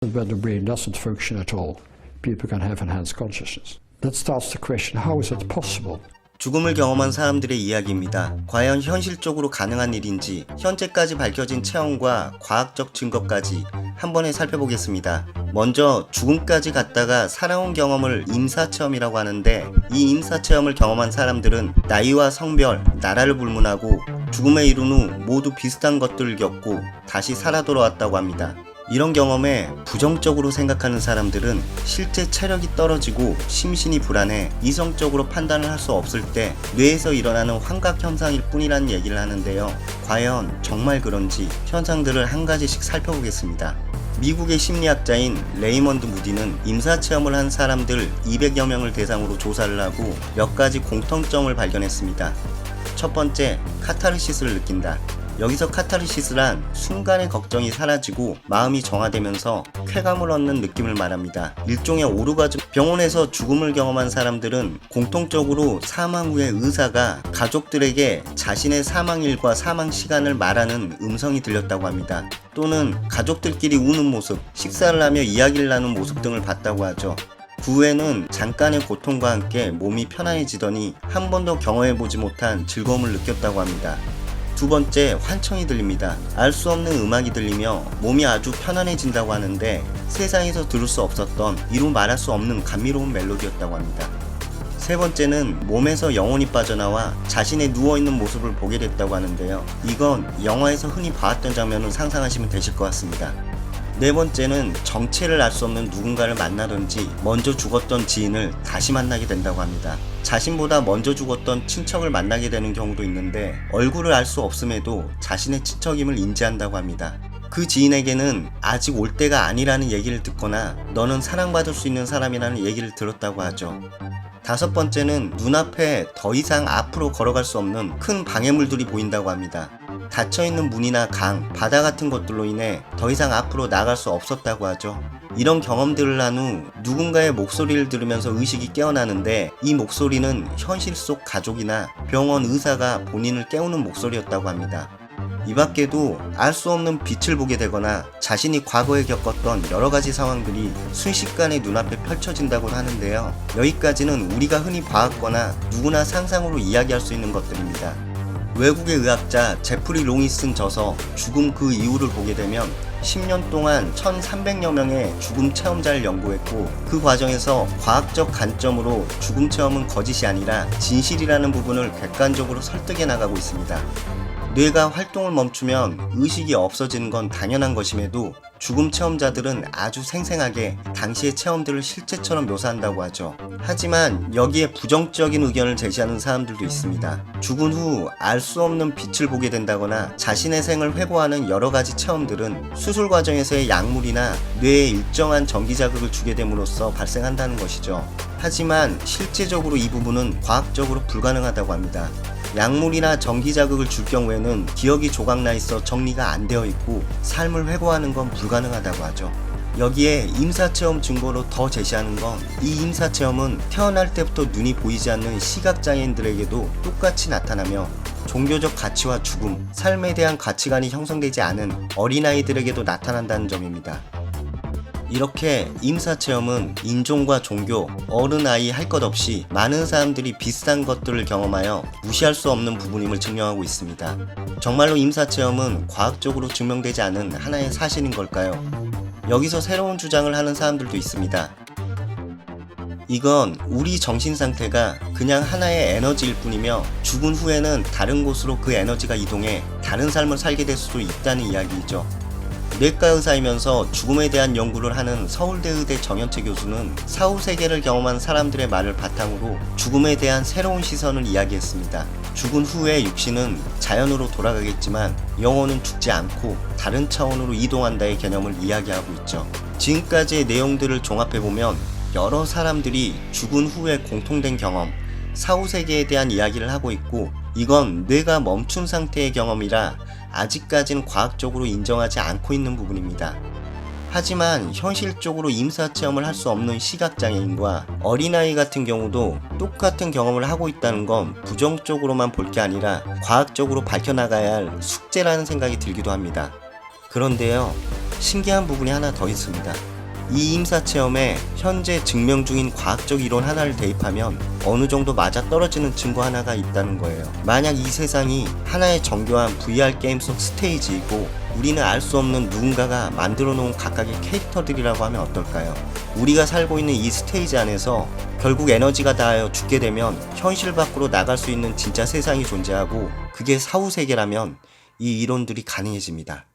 when the brain doesn't function at all, people can have enhanced consciousness. That starts the question, how is it possible? 죽음을 경험한 사람들의 이야기입니다. 과연 현실적으로 가능한 일인지 현재까지 밝혀진 체험과 과학적 증거까지 한 번에 살펴보겠습니다. 먼저 죽음까지 갔다가 살아온 경험을 임사체험이라고 하는데, 이 임사체험을 경험한 사람들은 나이와 성별, 나라를 불문하고 죽음에 이른 후 모두 비슷한 것들을 겪고 다시 살아 돌아왔다고 합니다. 이런 경험에 부정적으로 생각하는 사람들은 실제 체력이 떨어지고 심신이 불안해 이성적으로 판단을 할 수 없을 때 뇌에서 일어나는 환각 현상일 뿐이라는 얘기를 하는데요. 과연 정말 그런지 현상들을 한 가지씩 살펴보겠습니다. 미국의 심리학자인 레이먼드 무디는 임사체험을 한 사람들 200여 명을 대상으로 조사를 하고 몇 가지 공통점을 발견했습니다. 첫 번째, 카타르시스를 느낀다. 여기서 카타르시스란 순간의 걱정이 사라지고 마음이 정화되면서 쾌감을 얻는 느낌을 말합니다. 일종의 오르가즘. 병원에서 죽음을 경험한 사람들은 공통적으로 사망 후에 의사가 가족들에게 자신의 사망일과 사망 시간을 말하는 음성이 들렸다고 합니다. 또는 가족들끼리 우는 모습, 식사를 하며 이야기를 나누는 모습 등을 봤다고 하죠. 그 후에는 잠깐의 고통과 함께 몸이 편안해지더니 한 번도 경험해보지 못한 즐거움을 느꼈다고 합니다. 두 번째, 환청이 들립니다. 알 수 없는 음악이 들리며 몸이 아주 편안해진다고 하는데, 세상에서 들을 수 없었던 이루 말할 수 없는 감미로운 멜로디였다고 합니다. 세 번째는 몸에서 영혼이 빠져나와 자신의 누워있는 모습을 보게 됐다고 하는데요. 이건 영화에서 흔히 봐왔던 장면을 상상하시면 되실 것 같습니다. 네 번째는 정체를 알 수 없는 누군가를 만나든지 먼저 죽었던 지인을 다시 만나게 된다고 합니다. 자신보다 먼저 죽었던 친척을 만나게 되는 경우도 있는데, 얼굴을 알 수 없음에도 자신의 친척임을 인지한다고 합니다. 그 지인에게는 아직 올 때가 아니라는 얘기를 듣거나 너는 사랑받을 수 있는 사람이라는 얘기를 들었다고 하죠. 다섯 번째는 눈앞에 더 이상 앞으로 걸어갈 수 없는 큰 방해물들이 보인다고 합니다. 닫혀있는 문이나 강, 바다 같은 것들로 인해 더 이상 앞으로 나갈 수 없었다고 하죠. 이런 경험들을 한 후 누군가의 목소리를 들으면서 의식이 깨어나는데, 이 목소리는 현실 속 가족이나 병원 의사가 본인을 깨우는 목소리였다고 합니다. 이 밖에도 알 수 없는 빛을 보게 되거나 자신이 과거에 겪었던 여러가지 상황들이 순식간에 눈앞에 펼쳐진다고 하는데요. 여기까지는 우리가 흔히 봐왔거나 누구나 상상으로 이야기할 수 있는 것들입니다. 외국의 의학자 제프리 롱이 쓴 저서 죽음 그 이유를 보게 되면 10년 동안 1300여 명의 죽음 체험자를 연구했고, 그 과정에서 과학적 관점으로 죽음 체험은 거짓이 아니라 진실이라는 부분을 객관적으로 설득해 나가고 있습니다. 뇌가 활동을 멈추면 의식이 없어지는 건 당연한 것임에도 죽음 체험자들은 아주 생생하게 당시의 체험들을 실제처럼 묘사한다고 하죠. 하지만 여기에 부정적인 의견을 제시하는 사람들도 있습니다. 죽은 후 알 수 없는 빛을 보게 된다거나 자신의 생을 회고하는 여러가지 체험들은 수술 과정에서의 약물이나 뇌에 일정한 전기 자극을 주게 됨으로써 발생한다는 것이죠. 하지만 실제적으로 이 부분은 과학적으로 불가능하다고 합니다. 약물이나 전기 자극을 줄 경우에는 기억이 조각나 있어 정리가 안 되어 있고 삶을 회고하는 건 불가능하다고 하죠. 여기에 임사체험 증거로 더 제시하는 건, 이 임사체험은 태어날 때부터 눈이 보이지 않는 시각장애인들에게도 똑같이 나타나며 종교적 가치와 죽음, 삶에 대한 가치관이 형성되지 않은 어린아이들에게도 나타난다는 점입니다. 이렇게 임사체험은 인종과 종교, 어른 아이 할 것 없이 많은 사람들이 비슷한 것들을 경험하여 무시할 수 없는 부분임을 증명하고 있습니다. 정말로 임사체험은 과학적으로 증명되지 않은 하나의 사실인 걸까요? 여기서 새로운 주장을 하는 사람들도 있습니다. 이건 우리 정신 상태가 그냥 하나의 에너지일 뿐이며, 죽은 후에는 다른 곳으로 그 에너지가 이동해 다른 삶을 살게 될 수도 있다는 이야기이죠. 뇌과 의사이면서 죽음에 대한 연구를 하는 서울대의대 정현채 교수는 사후 세계를 경험한 사람들의 말을 바탕으로 죽음에 대한 새로운 시선을 이야기했습니다. 죽은 후에 육신은 자연으로 돌아가겠지만 영혼은 죽지 않고 다른 차원으로 이동한다의 개념을 이야기하고 있죠. 지금까지의 내용들을 종합해보면 여러 사람들이 죽은 후에 공통된 경험, 사후 세계에 대한 이야기를 하고 있고, 이건 뇌가 멈춘 상태의 경험이라 아직까지는 과학적으로 인정하지 않고 있는 부분입니다. 하지만 현실적으로 임사체험을 할 수 없는 시각장애인과 어린아이 같은 경우도 똑같은 경험을 하고 있다는 건 부정적으로만 볼 게 아니라 과학적으로 밝혀나가야 할 숙제라는 생각이 들기도 합니다. 그런데요, 신기한 부분이 하나 더 있습니다. 이 임사 체험에 현재 증명 중인 과학적 이론 하나를 대입하면 어느 정도 맞아 떨어지는 증거 하나가 있다는 거예요. 만약 이 세상이 하나의 정교한 VR 게임 속 스테이지이고 우리는 알 수 없는 누군가가 만들어 놓은 각각의 캐릭터들이라고 하면 어떨까요? 우리가 살고 있는 이 스테이지 안에서 결국 에너지가 닿아여 죽게 되면 현실 밖으로 나갈 수 있는 진짜 세상이 존재하고 그게 사후세계라면 이 이론들이 가능해집니다.